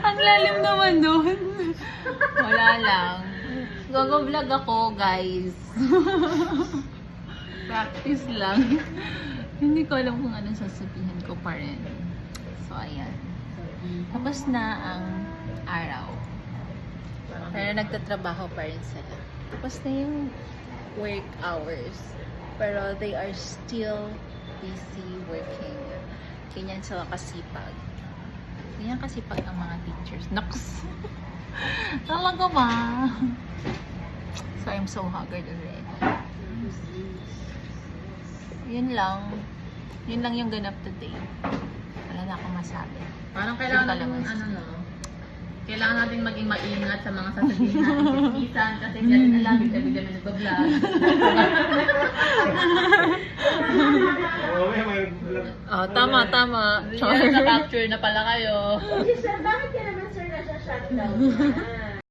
Ang lalim naman doon. Wala lang. Vlog ako, guys. Practice lang. Hindi ko alam kung anong sasabihin ko pa rin. So, ayan. Tapos na ang araw. Pero nagtatrabaho pa rin sila. Tapos na yung work hours. Pero they are still busy working. Ganyan sila kasipag. Ganyan kasipag ang mga teachers. Nox! Talaga ba? So, I'm so haggard already. Yun lang. Yun lang yung ganap today. Wala na akong masabi. Parang kailangan natin, kailangan natin maging maingat sa mga sasabihin natin sismisan kasi hindi natin alam, bigla na nagbablog. Oh, tama. Hindi na capture na pala kayo. Sir, bakit ka naman sir nasa-shutdown?